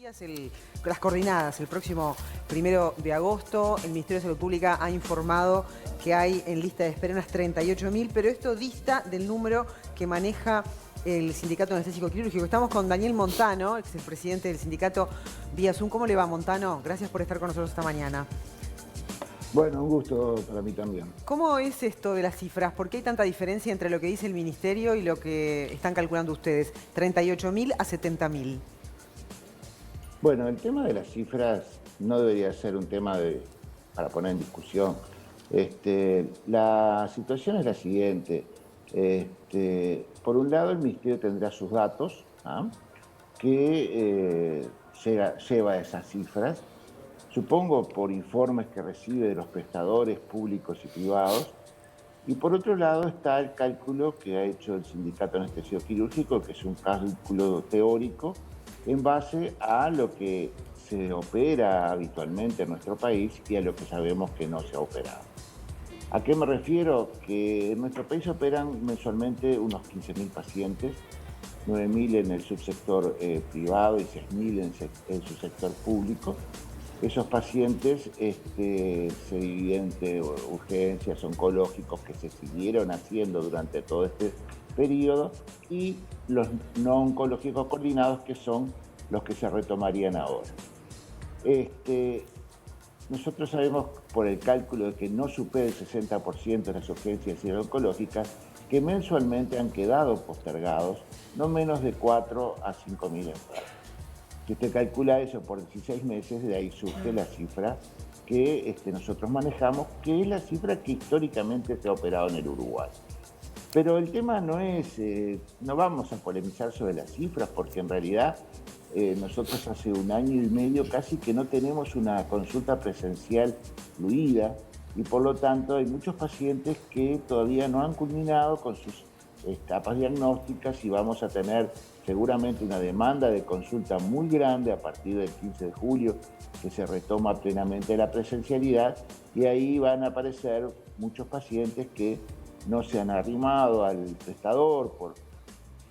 días las coordenadas. El próximo 1 de agosto, el Ministerio de Salud Pública ha informado que hay en lista de espera unas 38.000, pero esto dista del número que maneja el Sindicato Anestésico Quirúrgico. Estamos con Daniel Montano, que es el presidente del sindicato vía Zoom. ¿Cómo le va, Montano? Gracias por estar con nosotros esta mañana. Bueno, un gusto para mí también. ¿Cómo es esto de las cifras? ¿Por qué hay tanta diferencia entre lo que dice el Ministerio y lo que están calculando ustedes? 38.000 a 70.000. Bueno, el tema de las cifras no debería ser un tema para poner en discusión. La situación es la siguiente. Por un lado, el Ministerio tendrá sus datos, ¿ah? Que lleva esas cifras, supongo por informes que recibe de los prestadores públicos y privados. Y por otro lado está el cálculo que ha hecho el Sindicato Anestésico Quirúrgico, que es un cálculo teórico en base a lo que se opera habitualmente en nuestro país y a lo que sabemos que no se ha operado. ¿A qué me refiero? Que en nuestro país operan mensualmente unos 15.000 pacientes, 9.000 en el subsector privado y 6.000 en su sector público. Esos pacientes se dividen entre urgencias, oncológicos que se siguieron haciendo durante todo este periodo y los no oncológicos coordinados, que son los que se retomarían ahora. Nosotros sabemos por el cálculo de que no supera el 60% de las urgencias oncológicas que mensualmente han quedado postergados no menos de 4 a 5.000 enfermos. Si usted calcula eso por 16 meses, de ahí surge la cifra que nosotros manejamos, que es la cifra que históricamente se ha operado en el Uruguay. Pero el tema no es, no vamos a polemizar sobre las cifras, porque en realidad nosotros hace 1 año y medio casi que no tenemos una consulta presencial fluida y por lo tanto hay muchos pacientes que todavía no han culminado con sus etapas diagnósticas y vamos a tener seguramente una demanda de consulta muy grande a partir del 15 de julio, que se retoma plenamente la presencialidad, y ahí van a aparecer muchos pacientes que no se han arrimado al prestador,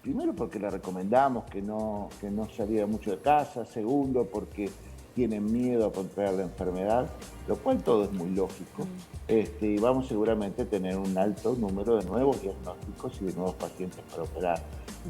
primero porque le recomendamos que no saliera mucho de casa, segundo porque tienen miedo a contraer la enfermedad, lo cual todo es muy lógico. Y vamos seguramente a tener un alto número de nuevos diagnósticos y de nuevos pacientes para operar.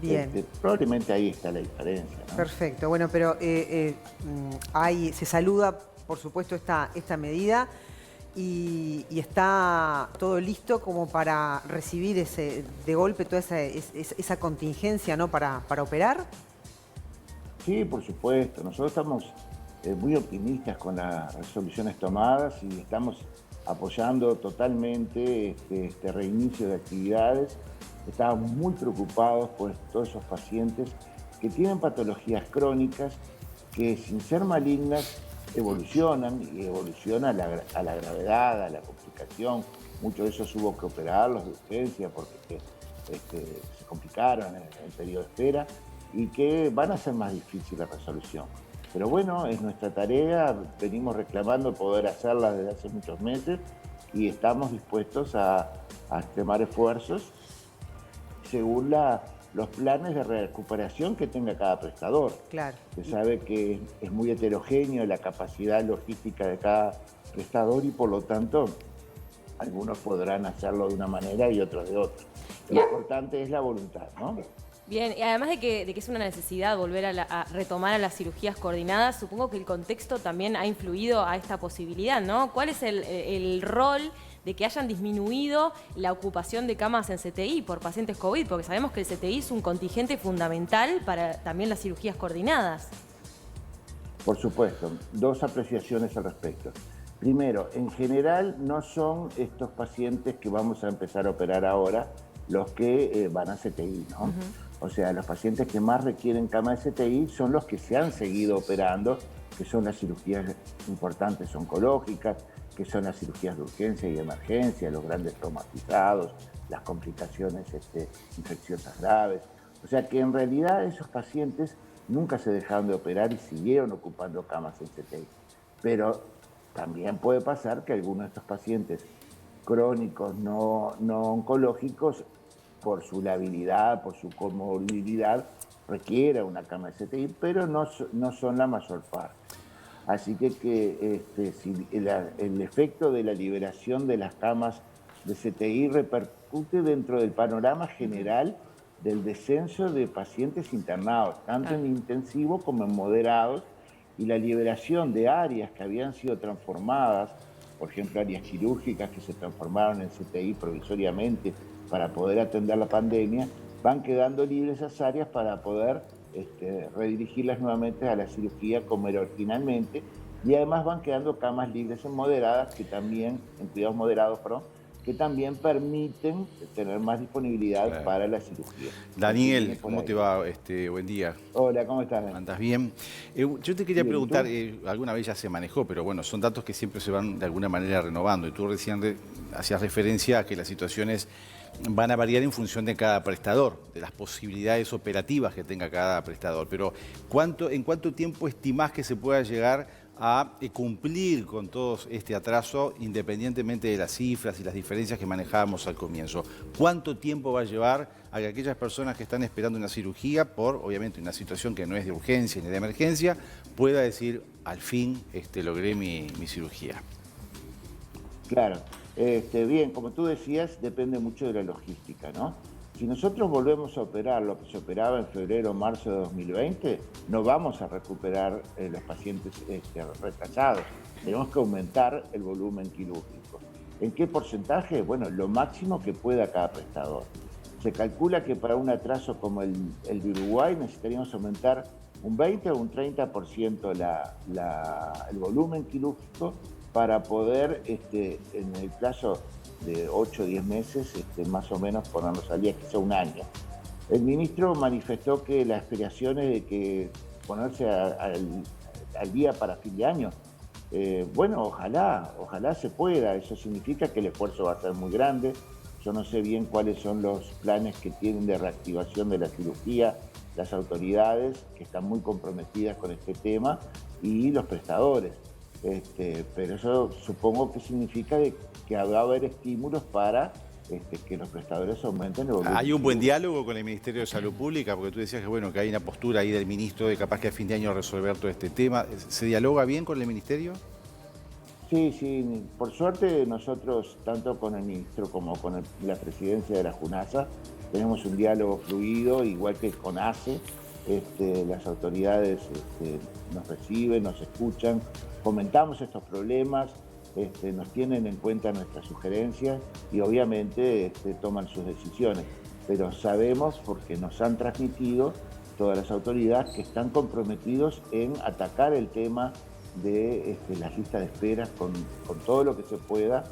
Bien. Probablemente ahí está la diferencia, ¿no? Perfecto. Bueno, pero se saluda, por supuesto, esta medida y está todo listo como para recibir de golpe toda esa contingencia, ¿no? Para operar. Sí, por supuesto. Nosotros estamos muy optimistas con las resoluciones tomadas y estamos apoyando totalmente este reinicio de actividades. Estamos muy preocupados por todos esos pacientes que tienen patologías crónicas que, sin ser malignas, evolucionan y evolucionan a la gravedad, a la complicación. Muchos de esos hubo que operarlos de urgencia porque se complicaron en el periodo de espera y que van a ser más difícil la resolución. Pero bueno, es nuestra tarea, venimos reclamando poder hacerla desde hace muchos meses y estamos dispuestos a extremar esfuerzos según los planes de recuperación que tenga cada prestador. Claro. Se sabe que es muy heterogéneo la capacidad logística de cada prestador y por lo tanto algunos podrán hacerlo de una manera y otros de otra. Lo importante es la voluntad, ¿no? Bien, y además de que es una necesidad volver a retomar a las cirugías coordinadas, supongo que el contexto también ha influido a esta posibilidad, ¿no? ¿Cuál es el rol de que hayan disminuido la ocupación de camas en CTI por pacientes COVID? Porque sabemos que el CTI es un contingente fundamental para también las cirugías coordinadas. Por supuesto, dos apreciaciones al respecto. Primero, en general no son estos pacientes que vamos a empezar a operar ahora los que van a CTI, ¿no? O sea, los pacientes que más requieren cama de CTI son los que se han seguido operando, que son las cirugías importantes oncológicas, que son las cirugías de urgencia y emergencia, los grandes traumatizados, las complicaciones infecciosas graves. O sea que en realidad esos pacientes nunca se dejaron de operar y siguieron ocupando camas en CTI. Pero también puede pasar que algunos de estos pacientes crónicos no oncológicos, por su labilidad, por su comorbilidad, requiera una cama de CTI, pero no son la mayor parte. Así que si el efecto de la liberación de las camas de CTI repercute dentro del panorama general del descenso de pacientes internados, tanto en intensivo como en moderados, y la liberación de áreas que habían sido transformadas, por ejemplo, áreas quirúrgicas que se transformaron en CTI provisoriamente para poder atender la pandemia, van quedando libres esas áreas para poder redirigirlas nuevamente a la cirugía como era originalmente, y además van quedando camas libres en moderadas, que también, en cuidados moderados, perdón, que también permiten tener más disponibilidad para la cirugía. Daniel, ¿cómo te va? Buen día. Hola, ¿cómo estás? ¿Andas bien? Yo te quería preguntar, alguna vez ya se manejó, pero bueno, son datos que siempre se van de alguna manera renovando. Y tú recién hacías referencia a que las situaciones van a variar en función de cada prestador, de las posibilidades operativas que tenga cada prestador. Pero ¿en cuánto tiempo estimás que se pueda llegar a cumplir con todo este atraso, independientemente de las cifras y las diferencias que manejábamos al comienzo? ¿Cuánto tiempo va a llevar a que aquellas personas que están esperando una cirugía por, obviamente, una situación que no es de urgencia ni de emergencia, pueda decir, al fin logré mi cirugía? Claro. Bien, como tú decías, depende mucho de la logística, ¿no? Si nosotros volvemos a operar lo que se operaba en febrero o marzo de 2020, no vamos a recuperar los pacientes retrasados. Tenemos que aumentar el volumen quirúrgico. ¿En qué porcentaje? Bueno, lo máximo que pueda cada prestador. Se calcula que para un atraso como el de Uruguay necesitaríamos aumentar un 20 o un 30% el volumen quirúrgico para poder, en el plazo de 8 o 10 meses, más o menos ponernos al día, quizá un año. El ministro manifestó que la aspiración es de que ponerse al día para fin de año. Bueno, ojalá se pueda. Eso significa que el esfuerzo va a ser muy grande. Yo no sé bien cuáles son los planes que tienen de reactivación de la cirugía las autoridades, que están muy comprometidas con este tema, y los prestadores. Pero eso supongo que significa que va a haber estímulos para que los prestadores aumenten el volumen. ¿Hay un buen diálogo con el Ministerio de Salud Pública? Porque tú decías que hay una postura ahí del ministro de capaz que a fin de año resolver todo este tema. ¿Se dialoga bien con el Ministerio? Sí. Por suerte nosotros, tanto con el ministro como con la presidencia de la JUNASA, tenemos un diálogo fluido, igual que con ACE. Las autoridades nos reciben, nos escuchan, comentamos estos problemas, nos tienen en cuenta nuestras sugerencias y obviamente toman sus decisiones. Pero sabemos, porque nos han transmitido todas las autoridades, que están comprometidos en atacar el tema de las listas de espera con todo lo que se pueda,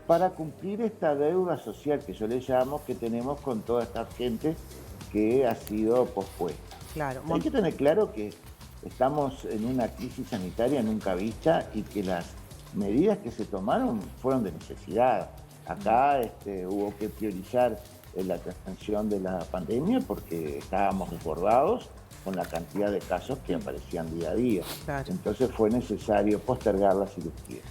para cumplir esta deuda social que yo le llamo, que tenemos con toda esta gente que ha sido pospuesta. Claro. Hay que tener claro que estamos en una crisis sanitaria nunca vista y que las medidas que se tomaron fueron de necesidad. Acá hubo que priorizar la atención de la pandemia porque estábamos desbordados con la cantidad de casos que aparecían día a día. Claro. Entonces fue necesario postergar la cirugía.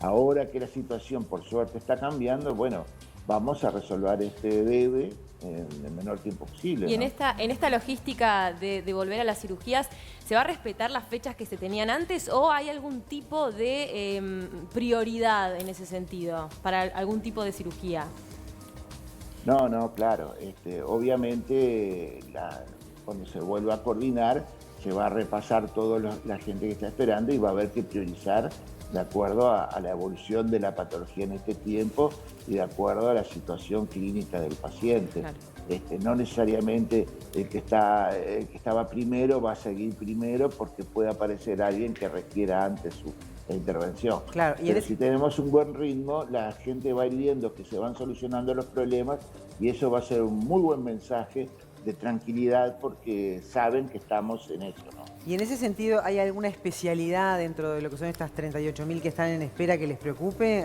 Ahora que la situación por suerte está cambiando, bueno, vamos a resolver este debe en el menor tiempo posible. Y ¿no? en esta logística de volver a las cirugías, ¿se va a respetar las fechas que se tenían antes o hay algún tipo de prioridad en ese sentido para algún tipo de cirugía? No, claro. Obviamente, cuando se vuelva a coordinar, se va a repasar toda la gente que está esperando y va a haber que priorizar de acuerdo a la evolución de la patología en este tiempo y de acuerdo a la situación clínica del paciente. Claro. No necesariamente el que estaba primero va a seguir primero porque puede aparecer alguien que requiera antes la intervención. Claro, pero si tenemos un buen ritmo, la gente va a ir viendo que se van solucionando los problemas y eso va a ser un muy buen mensaje de tranquilidad porque saben que estamos en eso, ¿no? Y en ese sentido, ¿hay alguna especialidad dentro de lo que son estas 38.000 que están en espera que les preocupe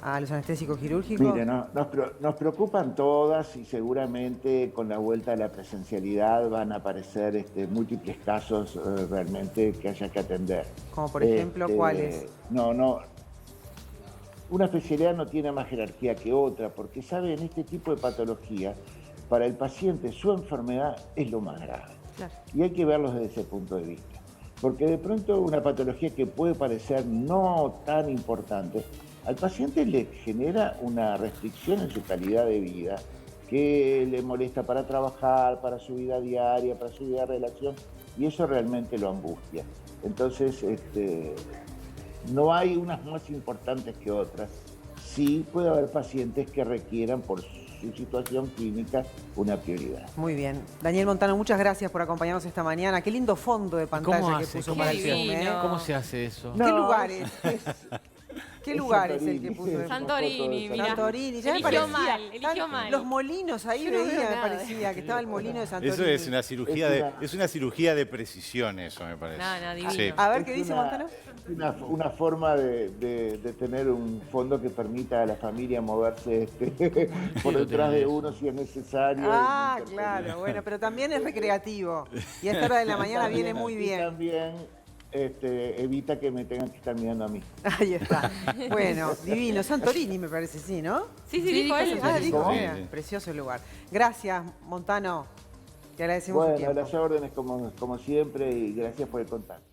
a los anestésicos quirúrgicos? Mire, nos preocupan todas y seguramente con la vuelta a la presencialidad van a aparecer múltiples casos realmente que haya que atender. Como por ejemplo, ¿cuáles? No. Una especialidad no tiene más jerarquía que otra porque, ¿sabe? En este tipo de patología, para el paciente su enfermedad es lo más grave. Claro. Y hay que verlos desde ese punto de vista. Porque de pronto una patología que puede parecer no tan importante, al paciente le genera una restricción en su calidad de vida, que le molesta para trabajar, para su vida diaria, para su vida de relación, y eso realmente lo angustia. Entonces, no hay unas más importantes que otras. Sí puede haber pacientes que requieran, por su situación clínica, una prioridad. Muy bien. Daniel Montano, muchas gracias por acompañarnos esta mañana. Qué lindo fondo de pantalla que puso para el Qué Zoom, ¿eh? divino. ¿Cómo se hace eso? ¿Qué lugar es? ¿Qué es lugar es el Santorini. que puso? Santorini, mirá. Santorini, ya me Eligió parecía. mal, eligió Están mal. Los molinos ahí Yo no veía, veo me nada. parecía, que estaba el molino de Santorini. Eso es una cirugía Es una- es una cirugía de precisión, eso me parece. No, divino. Sí. A ver, Es ¿qué dice una- Montano? Una forma de tener un fondo que permita a la familia moverse por detrás de uno si es necesario. Ah, y no claro, bueno, pero también es recreativo. Y a esta hora de la mañana viene muy Y bien. también evita que me tengan que estar mirando a mí. Ahí está. Bueno, divino. Santorini me parece, sí, ¿no? Sí, dijo él. Ah, dijo, ¿Cómo? mira, Sí, sí. precioso el lugar. Gracias, Montano. Te agradecemos el Bueno, a tiempo. las órdenes como siempre y gracias por el contacto.